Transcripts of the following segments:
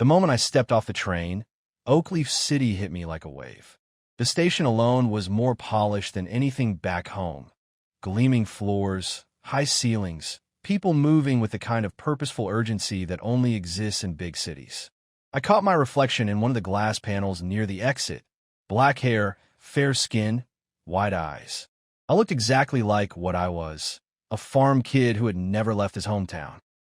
The moment I stepped off the train, Oakleaf City hit me like a wave. The station alone was more polished than anything back home. Gleaming floors, high ceilings, people moving with the kind of purposeful urgency that only exists in big cities. I caught my reflection in one of the glass panels near the exit. Black hair, fair skin, wide eyes. I looked exactly like what I was, a farm kid who had never left his hometown.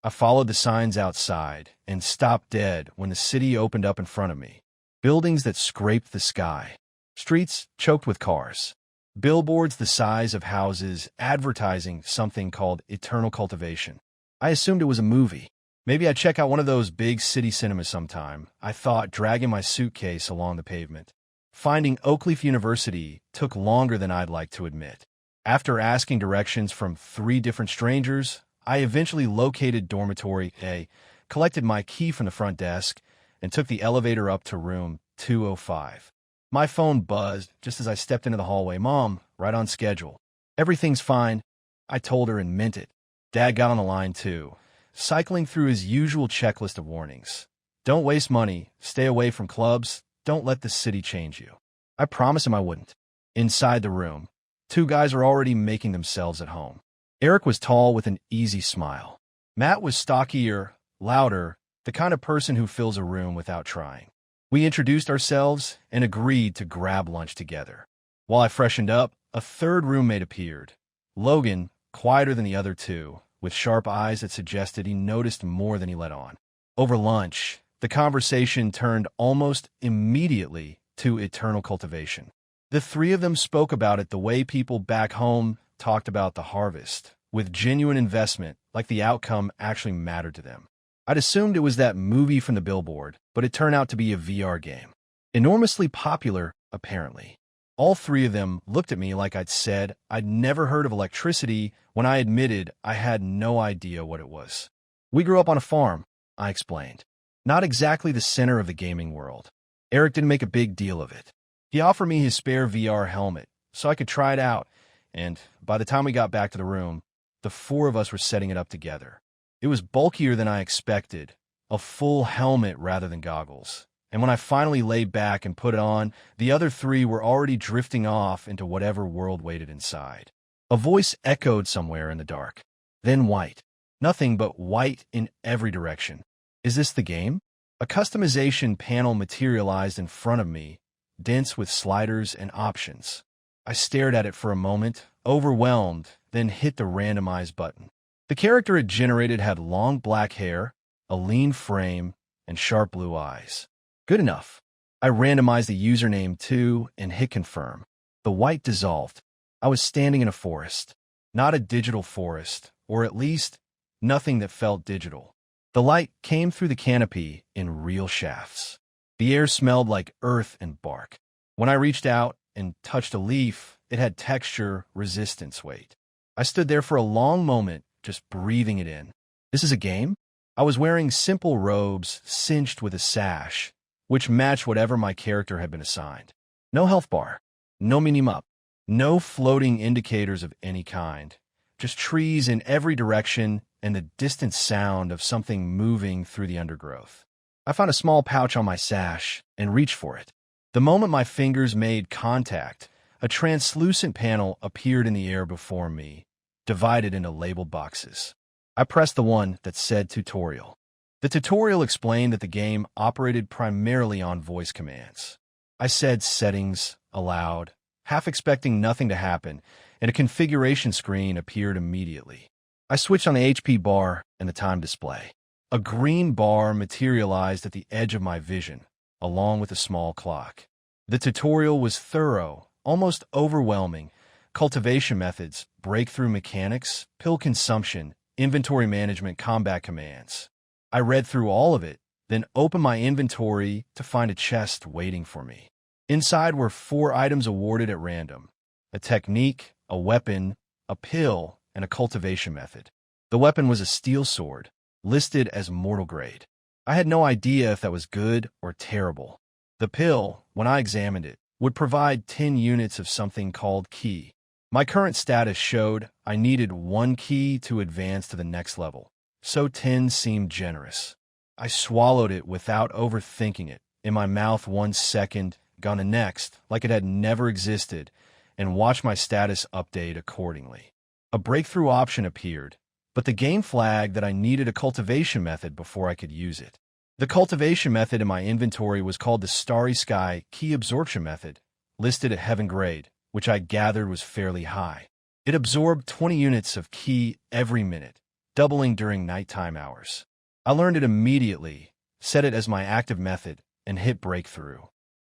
I followed the signs outside and stopped dead when the city opened up in front of me. Buildings that scraped the sky. Streets choked with cars. Billboards the size of houses advertising something called Eternal Cultivation. I assumed it was a movie. Maybe I'd check out one of those big city cinemas sometime, I thought, dragging my suitcase along the pavement. Finding Oakleaf University took longer than I'd like to admit. After asking directions from 3 different strangers, I eventually located Dormitory A, collected my key from the front desk, and took the elevator up to room 205. My phone buzzed just as I stepped into the hallway. "Mom, right on schedule." "Everything's fine," I told her and meant it. Dad got on the line too, cycling through his usual checklist of warnings. "Don't waste money, stay away from clubs, don't let the city change you." I promised him I wouldn't. Inside the room, 2 guys were already making themselves at home. Eric was tall with an easy smile. Matt was stockier, louder, the kind of person who fills a room without trying. We introduced ourselves and agreed to grab lunch together. While I freshened up, a 3rd roommate appeared. Logan, quieter than the other 2, with sharp eyes that suggested he noticed more than he let on. Over lunch, the conversation turned almost immediately to Eternal Cultivation. The 3 of them spoke about it the way people back home talked about the harvest, with genuine investment, like the outcome actually mattered to them. I'd assumed it was that movie from the billboard, but it turned out to be a VR game. Enormously popular, apparently. All 3 of them looked at me like I'd said I'd never heard of electricity when I admitted I had no idea what it was. "We grew up on a farm," I explained. "Not exactly the center of the gaming world." Eric didn't make a big deal of it. He offered me his spare VR helmet so I could try it out, and by the time we got back to the room, the 4 of us were setting it up together. It was bulkier than I expected, a full helmet rather than goggles. And when I finally lay back and put it on, the other 3 were already drifting off into whatever world waited inside. A voice echoed somewhere in the dark. Then white. Nothing but white in every direction. Is this the game? A customization panel materialized in front of me, dense with sliders and options. I stared at it for a moment, overwhelmed, then hit the randomize button. The character it generated had long black hair, a lean frame, and sharp blue eyes. Good enough. I randomized the username too and hit confirm. The white dissolved. I was standing in a forest. Not a digital forest, or at least nothing that felt digital. The light came through the canopy in real shafts. The air smelled like earth and bark. When I reached out and touched a leaf, it had texture, resistance, weight. I stood there for a long moment, just breathing it in. This is a game? I was wearing simple robes cinched with a sash, which matched whatever my character had been assigned. No health bar, no mini-mup, no floating indicators of any kind, just trees in every direction and the distant sound of something moving through the undergrowth. I found a small pouch on my sash and reached for it. The moment my fingers made contact, a translucent panel appeared in the air before me, divided into labeled boxes. I pressed the one that said Tutorial. The tutorial explained that the game operated primarily on voice commands. I said Settings aloud, half expecting nothing to happen, and a configuration screen appeared immediately. I switched on the HP bar and the time display. A green bar materialized at the edge of my vision, along with a small clock. The tutorial was thorough, almost overwhelming. Cultivation methods, breakthrough mechanics, pill consumption, inventory management, combat commands. I read through all of it, then opened my inventory to find a chest waiting for me. Inside were 4 items awarded at random: a technique, a weapon, a pill, and a cultivation method. The weapon was a steel sword, listed as mortal grade. I had no idea if that was good or terrible. The pill, when I examined it, would provide 10 units of something called ki. My current status showed I needed 1 ki to advance to the next level, so 10 seemed generous. I swallowed it without overthinking it, in my mouth 1 second, gone the next, like it had never existed, and watched my status update accordingly. A breakthrough option appeared, but the game flagged that I needed a cultivation method before I could use it. The cultivation method in my inventory was called the Starry Sky Key Absorption Method, listed at Heaven Grade, which I gathered was fairly high. It absorbed 20 units of ki every minute, doubling during nighttime hours. I learned it immediately, set it as my active method, and hit breakthrough.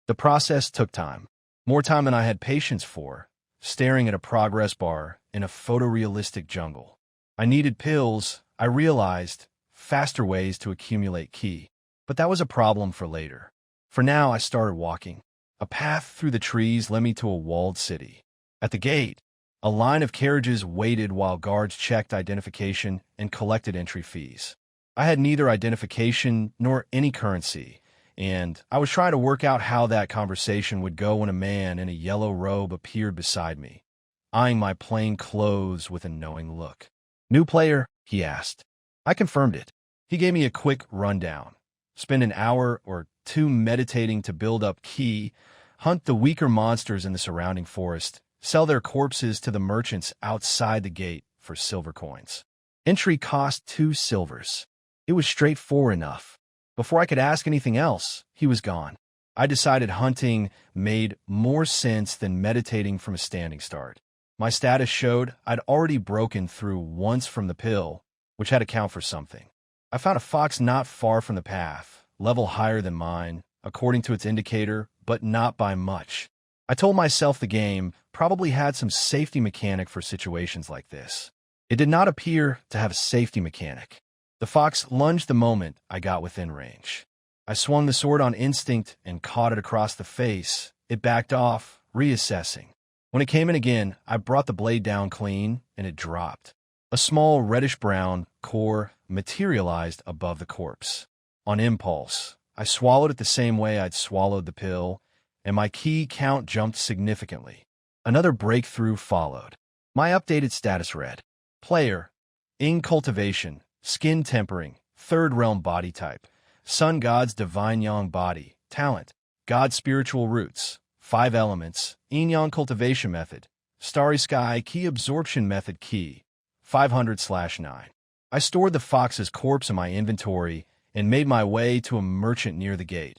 The process took time, more time than I had patience for, staring at a progress bar in a photorealistic jungle. I needed pills, I realized, faster ways to accumulate ki. But that was a problem for later. For now, I started walking. A path through the trees led me to a walled city. At the gate, a line of carriages waited while guards checked identification and collected entry fees. I had neither identification nor any currency, and I was trying to work out how that conversation would go when a man in a yellow robe appeared beside me, eyeing my plain clothes with a knowing look. "New player?" he asked. I confirmed it. He gave me a quick rundown. Spend an hour or two meditating to build up ki, hunt the weaker monsters in the surrounding forest, sell their corpses to the merchants outside the gate for silver coins. Entry cost 2 silvers. It was straightforward enough. Before I could ask anything else, he was gone. I decided hunting made more sense than meditating from a standing start. My status showed I'd already broken through once from the pill, which had to count for something. I found a fox not far from the path, level higher than mine, according to its indicator, but not by much. I told myself the game probably had some safety mechanic for situations like this. It did not appear to have a safety mechanic. The fox lunged the moment I got within range. I swung the sword on instinct and caught it across the face. It backed off, reassessing. When it came in again, I brought the blade down clean, and it dropped. A small reddish-brown core materialized above the corpse. On impulse, I swallowed it the same way I'd swallowed the pill, and my ki count jumped significantly. Another breakthrough followed. My updated status read: Player, in Cultivation, Skin Tempering, 3rd Realm Body Type, Sun God's Divine Yang Body, Talent, God's Spiritual Roots, 5 Elements, Yin Yang Cultivation Method, Starry Sky Ki Absorption Method Ki, 500/9. I stored the fox's corpse in my inventory and made my way to a merchant near the gate,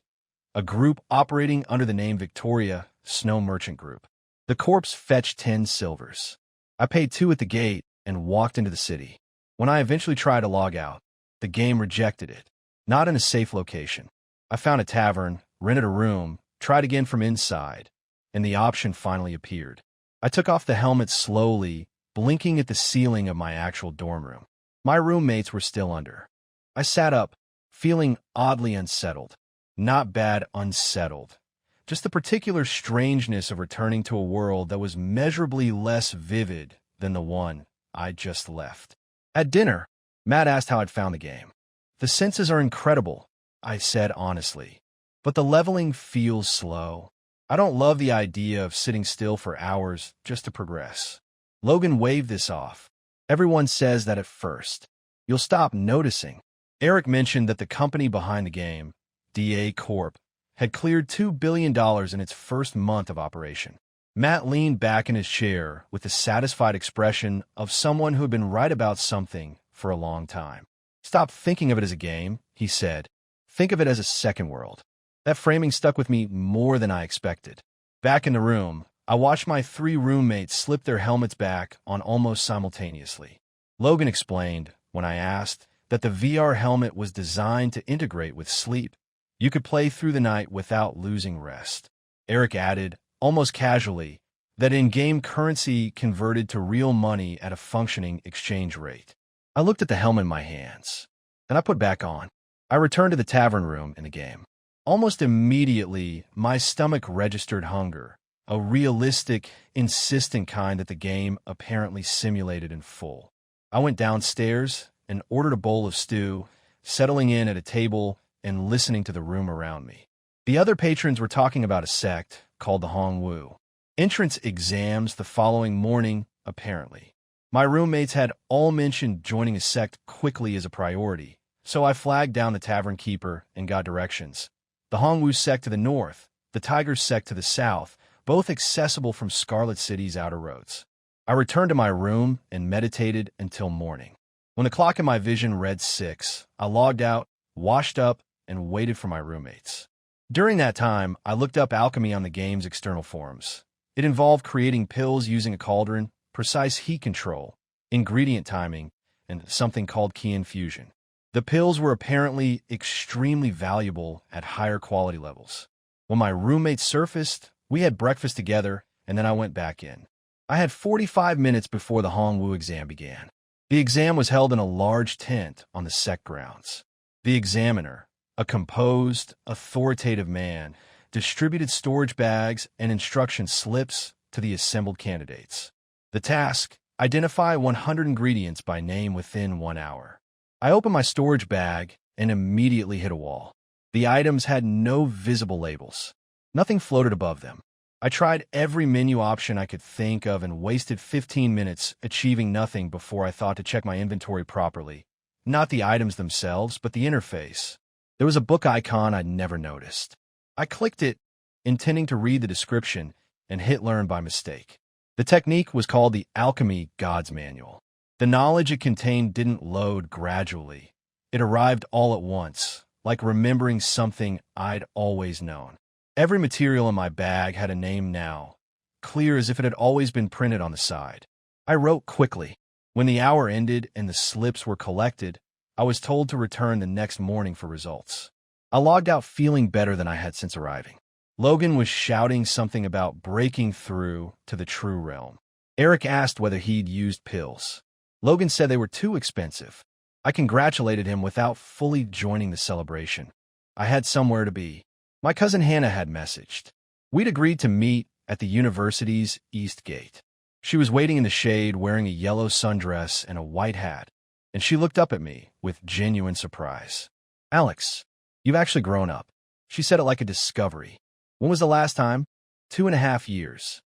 a group operating under the name Victoria Snow Merchant Group. The corpse fetched 10 silvers. I paid 2 at the gate and walked into the city. When I eventually tried to log out, the game rejected it. Not in a safe location. I found a tavern, rented a room, tried again from inside, and the option finally appeared. I took off the helmet slowly, blinking at the ceiling of my actual dorm room. My roommates were still under. I sat up, feeling oddly unsettled. Not bad unsettled. Just the particular strangeness of returning to a world that was measurably less vivid than the one I'd just left. At dinner, Matt asked how I'd found the game. "The senses are incredible," I said honestly, "but the leveling feels slow. I don't love the idea of sitting still for hours just to progress." Logan waved this off. "Everyone says that at first. You'll stop noticing." Eric mentioned that the company behind the game, DA Corp, had cleared $2 billion in its first month of operation. Matt leaned back in his chair with the satisfied expression of someone who had been right about something for a long time. "Stop thinking of it as a game," he said. "Think of it as a second world." That framing stuck with me more than I expected. Back in the room, I watched my 3 roommates slip their helmets back on almost simultaneously. Logan explained, when I asked, that the VR helmet was designed to integrate with sleep. You could play through the night without losing rest. Eric added, almost casually, that in-game currency converted to real money at a functioning exchange rate. I looked at the helmet in my hands. Then I put back on. I returned to the tavern room in the game. Almost immediately, my stomach registered hunger, a realistic, insistent kind that the game apparently simulated in full. I went downstairs and ordered a bowl of stew, settling in at a table and listening to the room around me. The other patrons were talking about a sect called the Hongwu. Entrance exams the following morning, apparently. My roommates had all mentioned joining a sect quickly as a priority, so I flagged down the tavern keeper and got directions. The Hongwu sect to the north, the Tiger sect to the south, both accessible from Scarlet City's outer roads. I returned to my room and meditated until morning. When the clock in my vision read 6, I logged out, washed up, and waited for my roommates. During that time, I looked up alchemy on the game's external forums. It involved creating pills using a cauldron, precise heat control, ingredient timing, and something called key infusion. The pills were apparently extremely valuable at higher quality levels. When my roommates surfaced, we had breakfast together, and then I went back in. I had 45 minutes before the Hongwu exam began. The exam was held in a large tent on the sect grounds. The examiner, a composed, authoritative man, distributed storage bags and instruction slips to the assembled candidates. The task: identify 100 ingredients by name within 1 hour. I opened my storage bag and immediately hit a wall. The items had no visible labels. Nothing floated above them. I tried every menu option I could think of and wasted 15 minutes achieving nothing before I thought to check my inventory properly. Not the items themselves, but the interface. There was a book icon I'd never noticed. I clicked it, intending to read the description, and hit learn by mistake. The technique was called the Alchemy God's Manual. The knowledge it contained didn't load gradually. It arrived all at once, like remembering something I'd always known. Every material in my bag had a name now, clear as if it had always been printed on the side. I wrote quickly. When the hour ended and the slips were collected, I was told to return the next morning for results. I logged out feeling better than I had since arriving. Logan was shouting something about breaking through to the true realm. Eric asked whether he'd used pills. Logan said they were too expensive. I congratulated him without fully joining the celebration. I had somewhere to be. My cousin Hannah had messaged. We'd agreed to meet at the university's east gate. She was waiting in the shade wearing a yellow sundress and a white hat, and she looked up at me with genuine surprise. "Alex, you've actually grown up." She said it like a discovery. "When was the last time?" 2.5 years.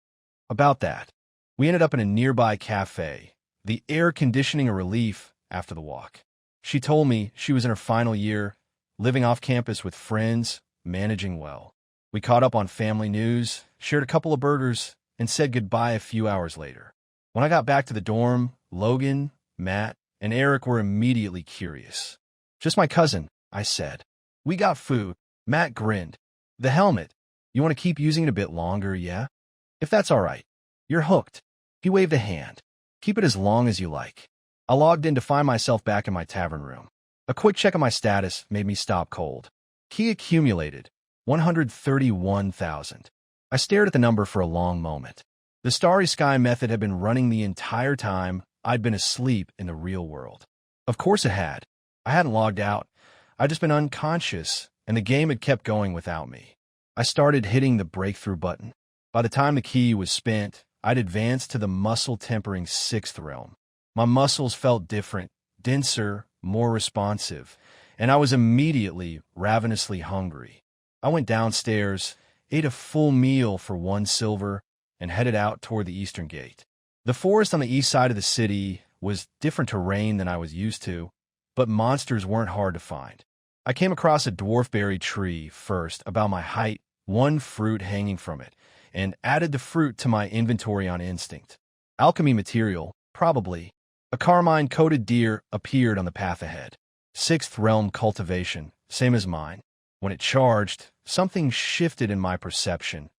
About that. We ended up in a nearby cafe, the air conditioning a relief after the walk. She told me she was in her final year, living off campus with friends, managing well. We caught up on family news, shared a couple of burgers, and said goodbye a few hours later. When I got back to the dorm, Logan, Matt, and Eric were immediately curious. "Just my cousin," I said. "We got food." Matt grinned. "The helmet. You want to keep using it a bit longer, yeah? If that's all right. You're hooked." He waved a hand. "Keep it as long as you like." I logged in to find myself back in my tavern room. A quick check of my status made me stop cold. Key accumulated, 131,000. I stared at the number for a long moment. The Starry Sky method had been running the entire time I'd been asleep in the real world. Of course it had. I hadn't logged out. I'd just been unconscious, and the game had kept going without me. I started hitting the breakthrough button. By the time the key was spent, I'd advanced to the muscle-tempering 6th realm. My muscles felt different, denser, more responsive, and I was immediately ravenously hungry. I went downstairs, ate a full meal for 1 silver, and headed out toward the eastern gate. The forest on the east side of the city was different terrain than I was used to, but monsters weren't hard to find. I came across a dwarfberry tree first, about my height, 1 fruit hanging from it, and added the fruit to my inventory on instinct. Alchemy material, probably. A carmine-coated deer appeared on the path ahead. 6th realm cultivation, same as mine. When it charged, something shifted in my perception.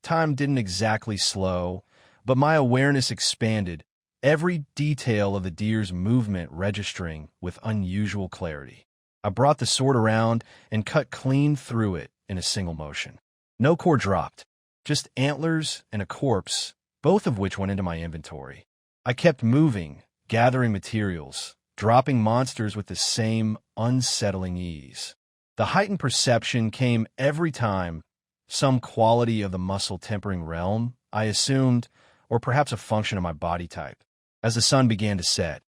Time didn't exactly slow, but my awareness expanded, every detail of the deer's movement registering with unusual clarity. I brought the sword around and cut clean through it in a single motion. No core dropped, just antlers and a corpse, both of which went into my inventory. I kept moving, gathering materials, dropping monsters with the same unsettling ease. The heightened perception came every time, some quality of the muscle-tempering realm, I assumed, or perhaps a function of my body type. As the sun began to set,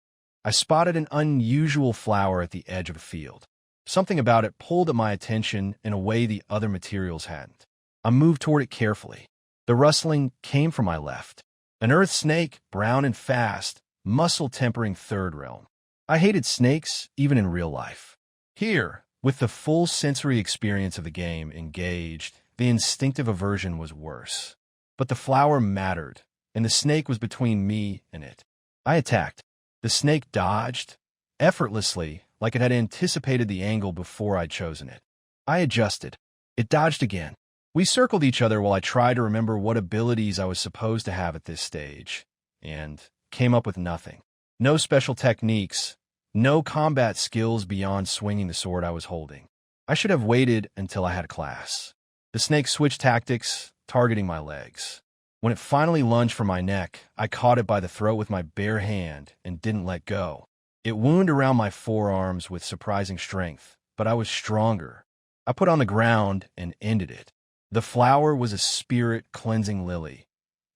I spotted an unusual flower at the edge of a field. Something about it pulled at my attention in a way the other materials hadn't. I moved toward it carefully. The rustling came from my left. An earth snake, brown and fast, muscle-tempering 3rd realm. I hated snakes, even in real life. Here, with the full sensory experience of the game engaged, the instinctive aversion was worse. But the flower mattered, and the snake was between me and it. I attacked. The snake dodged, effortlessly, like it had anticipated the angle before I'd chosen it. I adjusted. It dodged again. We circled each other while I tried to remember what abilities I was supposed to have at this stage, and came up with nothing. No special techniques, no combat skills beyond swinging the sword I was holding. I should have waited until I had class. The snake switched tactics, targeting my legs. When it finally lunged for my neck, I caught it by the throat with my bare hand and didn't let go. It wounded around my forearms with surprising strength, but I was stronger. I put on the ground and ended it. The flower was a spirit-cleansing lily.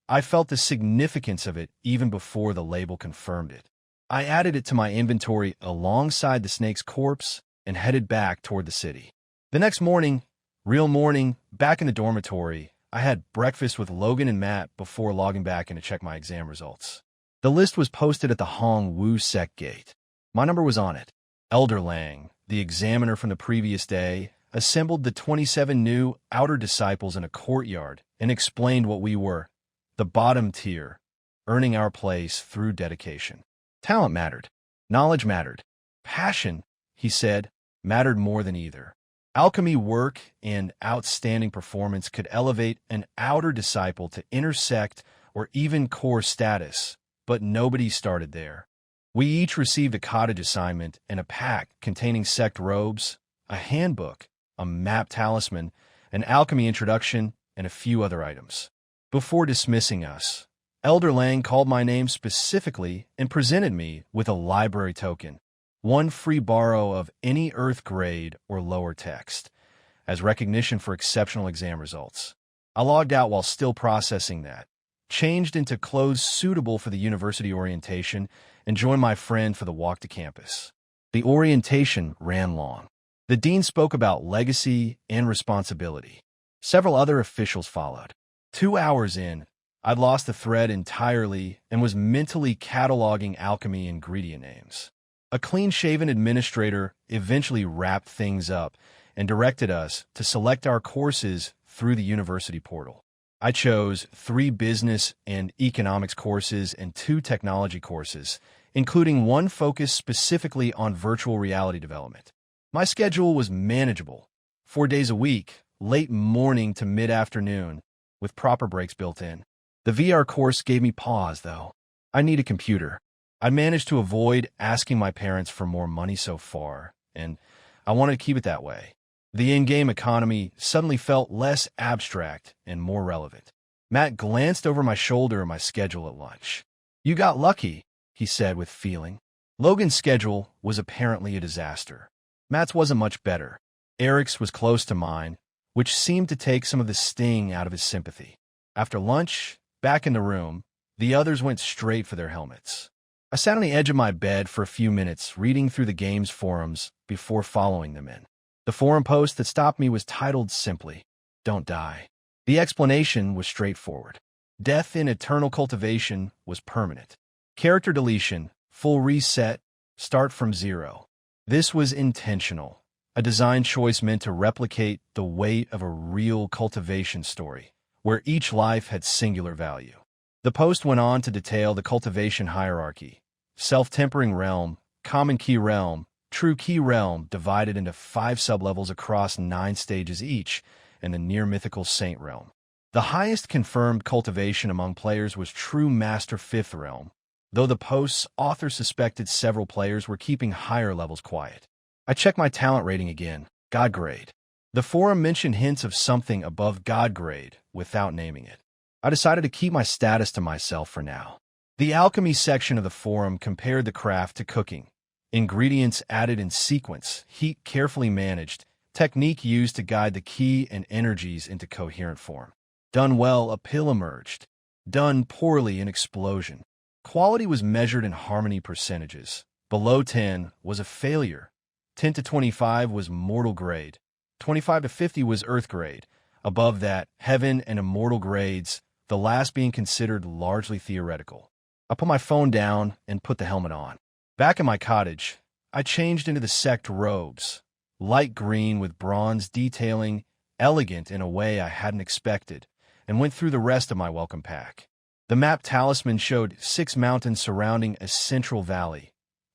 I felt the significance of it even before the label confirmed it. I added it to my inventory alongside the snake's corpse and headed back toward the city. The next morning, real morning, back in the dormitory, I had breakfast with Logan and Matt before logging back in to check my exam results. The list was posted at the Hong Wu Sec gate. My number was on it. Elder Lang, the examiner from the previous day, assembled the 27 new outer disciples in a courtyard and explained what we were, the bottom tier, earning our place through dedication. Talent mattered. Knowledge mattered. Passion, he said, mattered more than either. Alchemy work and outstanding performance could elevate an outer disciple to intersect or even core status, but nobody started there. We each received a cottage assignment and a pack containing sect robes, a handbook, a map talisman, an alchemy introduction, and a few other items. Before dismissing us, Elder Lang called my name specifically and presented me with a library token, one free borrow of any Earth grade or lower text, as recognition for exceptional exam results. I logged out while still processing that, changed into clothes suitable for the university orientation, and joined my friend for the walk to campus. The orientation ran long. The dean spoke about legacy and responsibility. Several other officials followed. 2 hours in, I'd lost the thread entirely and was mentally cataloging alchemy ingredient names. A clean-shaven administrator eventually wrapped things up and directed us to select our courses through the university portal. I chose 3 business and economics courses and 2 technology courses, including one focused specifically on virtual reality development. My schedule was manageable, 4 days a week, late morning to mid-afternoon, with proper breaks built in. The VR course gave me pause, though. I need a computer. I managed to avoid asking my parents for more money so far, and I wanted to keep it that way. The in-game economy suddenly felt less abstract and more relevant. Matt glanced over my shoulder at my schedule at lunch. "You got lucky," he said with feeling. Logan's schedule was apparently a disaster. Matt's wasn't much better. Eric's was close to mine, which seemed to take some of the sting out of his sympathy. After lunch, back in the room, the others went straight for their helmets. I sat on the edge of my bed for a few minutes, reading through the game's forums before following them in. The forum post that stopped me was titled simply, "Don't Die." The explanation was straightforward. Death in Eternal Cultivation was permanent. Character deletion, full reset, start from zero. This was intentional, a design choice meant to replicate the weight of a real cultivation story, where each life had singular value. The post went on to detail the cultivation hierarchy: self-tempering realm, common key realm, true key realm, divided into 5 sublevels across 9 stages each, and the near-mythical saint realm. The highest confirmed cultivation among players was true master 5th realm, though the post's author suspected several players were keeping higher levels quiet. I checked my talent rating again, God grade. The forum mentioned hints of something above God grade without naming it. I decided to keep my status to myself for now. The alchemy section of the forum compared the craft to cooking. Ingredients added in sequence, heat carefully managed, technique used to guide the ki and energies into coherent form. Done well, a pill emerged. Done poorly, an explosion. Quality was measured in harmony percentages. Below 10 was a failure. 10 to 25 was mortal grade. 25 to 50 was earth grade. Above that, heaven and immortal grades, the last being considered largely theoretical. I put my phone down and put the helmet on. Back in my cottage, I changed into the sect robes, light green with bronze detailing, elegant in a way I hadn't expected, and went through the rest of my welcome pack. The map talisman showed 6 mountains surrounding a central valley: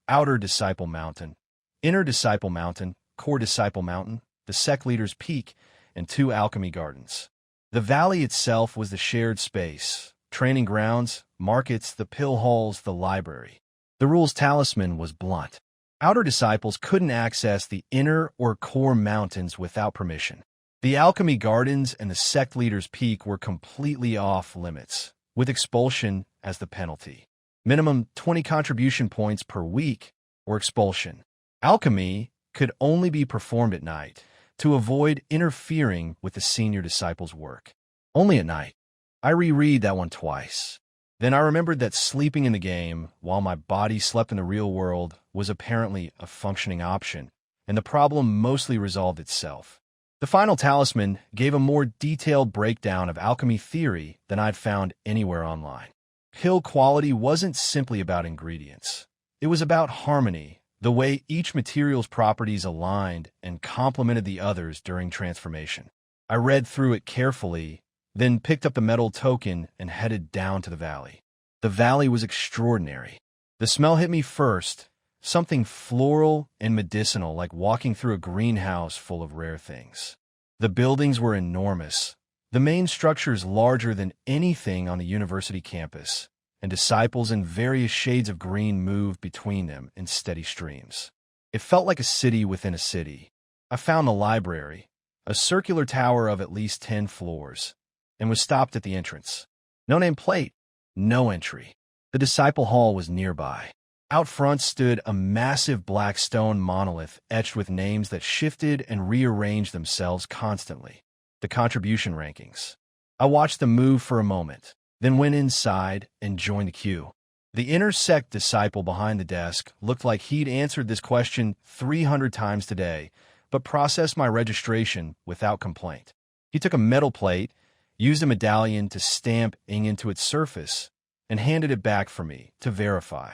Outer Disciple Mountain, Inner Disciple Mountain, Core Disciple Mountain, the Sect Leader's Peak, and 2 alchemy gardens. The valley itself was the shared space: training grounds, markets, the pill halls, the library. The rules talisman was blunt. Outer disciples couldn't access the inner or core mountains without permission. The alchemy gardens and the sect leader's peak were completely off limits, with expulsion as the penalty. Minimum 20 contribution points per week or expulsion. Alchemy could only be performed at night to avoid interfering with the senior disciples' work. Only at night. I reread that one twice. Then I remembered that sleeping in the game, while my body slept in the real world, was apparently a functioning option, and the problem mostly resolved itself. The final talisman gave a more detailed breakdown of alchemy theory than I'd found anywhere online. Pill quality wasn't simply about ingredients. It was about harmony, the way each material's properties aligned and complemented the others during transformation. I read through it carefully, then picked up the metal token and headed down to the valley. The valley was extraordinary. The smell hit me first, something floral and medicinal, like walking through a greenhouse full of rare things. The buildings were enormous, the main structures larger than anything on the university campus, and disciples in various shades of green moved between them in steady streams. It felt like a city within a city. I found the library, a circular tower of at least 10 floors, and was stopped at the entrance. No name plate, no entry. The disciple hall was nearby. Out front stood a massive black stone monolith etched with names that shifted and rearranged themselves constantly. The contribution rankings. I watched them move for a moment, then went inside and joined the queue. The inner sect disciple behind the desk looked like he'd answered this question 300 times today, but processed my registration without complaint. He took a metal plate, used a medallion to stamp ing into its surface, and handed it back for me to verify.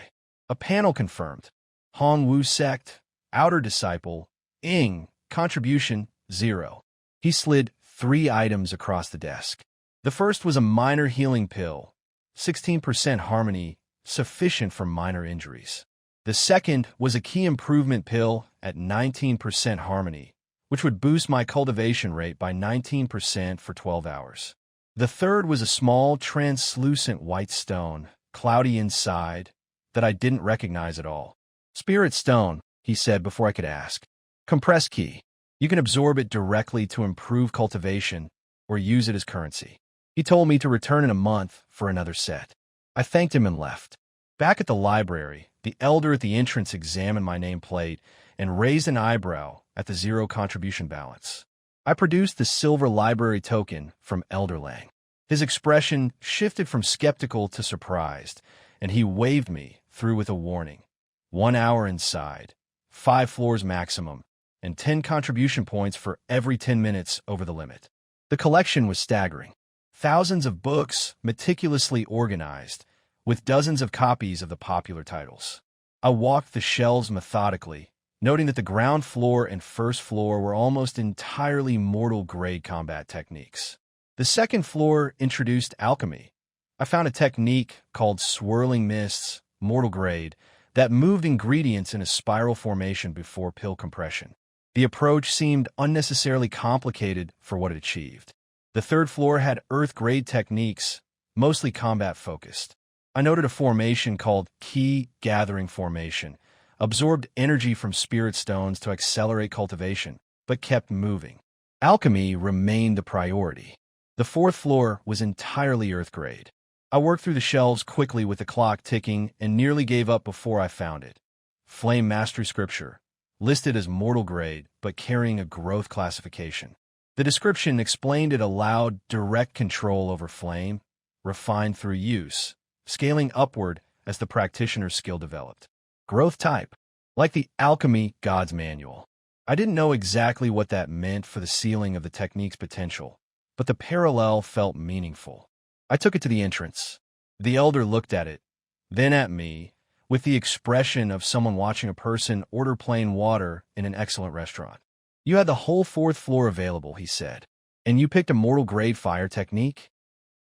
A panel confirmed: Hongwu Sect, Outer Disciple, Ing, Contribution 0. He slid 3 items across the desk. The first was a minor healing pill, 16% harmony, sufficient for minor injuries. The second was a key improvement pill at 19% harmony, which would boost my cultivation rate by 19% for 12 hours. The third was a small, translucent white stone, cloudy inside, that I didn't recognize at all. Spirit stone, he said before I could ask. Compress key. You can absorb it directly to improve cultivation or use it as currency. He told me to return in a month for another set. I thanked him and left. Back at the library, the elder at the entrance examined my nameplate and raised an eyebrow at the 0 contribution balance. I produced the silver library token from Elder Lang. His expression shifted from skeptical to surprised, and he waved me through with a warning: 1 hour inside, 5 floors maximum, and 10 contribution points for every 10 minutes over the limit. The collection was staggering. Thousands of books, meticulously organized, with dozens of copies of the popular titles. I walked the shelves methodically, noting that the ground floor and first floor were almost entirely mortal-grade combat techniques. The second floor introduced alchemy. I found a technique called swirling mists, mortal grade, that moved ingredients in a spiral formation before pill compression. The approach seemed unnecessarily complicated for what it achieved. The third floor had earth-grade techniques, mostly combat-focused. I noted a formation called Key Gathering Formation, absorbed energy from spirit stones to accelerate cultivation, but kept moving. Alchemy remained the priority. The fourth floor was entirely earth-grade. I worked through the shelves quickly with the clock ticking and nearly gave up before I found it. Flame Mastery Scripture, listed as mortal grade but carrying a growth classification. The description explained it allowed direct control over flame, refined through use, scaling upward as the practitioner's skill developed. Growth type, like the Alchemy God's Manual. I didn't know exactly what that meant for the ceiling of the technique's potential, but the parallel felt meaningful. I took it to the entrance. The elder looked at it, then at me, with the expression of someone watching a person order plain water in an excellent restaurant. You had the whole fourth floor available, he said. And you picked a mortal grade fire technique?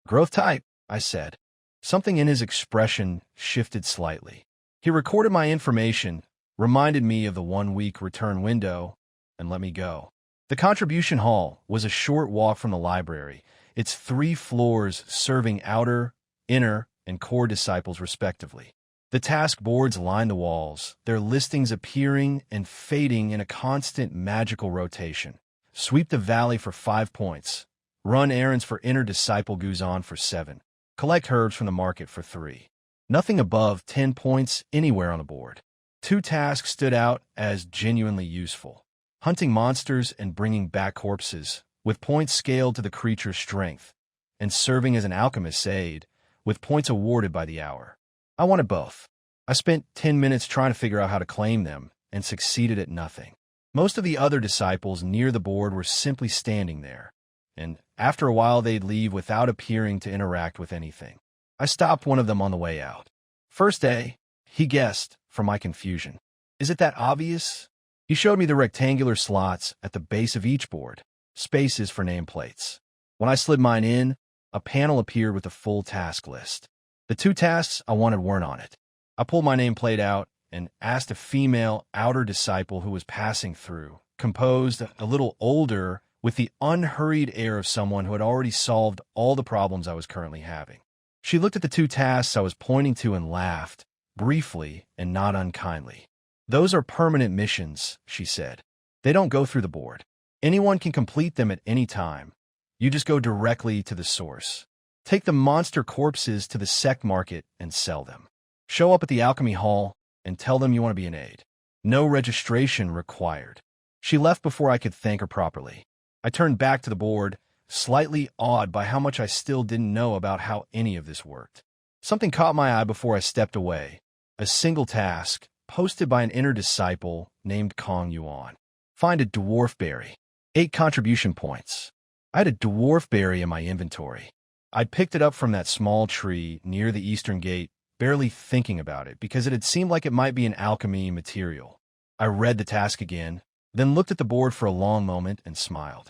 Growth type, I said. Something in his expression shifted slightly. He recorded my information, reminded me of the 1-week return window, and let me go. The contribution hall was a short walk from the library, its 3 floors serving outer, inner, and core disciples respectively. The task boards lined the walls, their listings appearing and fading in a constant magical rotation. Sweep the valley for 5 points. Run errands for inner disciple Guzan for 7. Collect herbs from the market for 3. Nothing above 10 points anywhere on the board. 2 tasks stood out as genuinely useful. Hunting monsters and bringing back corpses, with points scaled to the creature's strength, and serving as an alchemist's aid, with points awarded by the hour. I wanted both. I spent 10 minutes trying to figure out how to claim them, and succeeded at nothing. Most of the other disciples near the board were simply standing there, and after a while they'd leave without appearing to interact with anything. I stopped one of them on the way out. First day, he guessed, from my confusion. Is it that obvious? He showed me the rectangular slots at the base of each board, spaces for nameplates. When I slid mine in, a panel appeared with a full task list. The 2 tasks I wanted weren't on it. I pulled my nameplate out and asked a female outer disciple who was passing through, composed, a little older, with the unhurried air of someone who had already solved all the problems I was currently having. She looked at the 2 tasks I was pointing to and laughed, briefly and not unkindly. Those are permanent missions, she said. They don't go through the board. Anyone can complete them at any time. You just go directly to the source. Take the monster corpses to the sect market and sell them. Show up at the alchemy hall and tell them you want to be an aide. No registration required. She left before I could thank her properly. I turned back to the board, slightly awed by how much I still didn't know about how any of this worked. Something caught my eye before I stepped away. A single task, posted by an inner disciple named Kong Yuan. Find a dwarf berry. 8 contribution points. I had a dwarf berry in my inventory. I picked it up from that small tree near the eastern gate, barely thinking about it because it had seemed like it might be an alchemy material. I read the task again, then looked at the board for a long moment and smiled.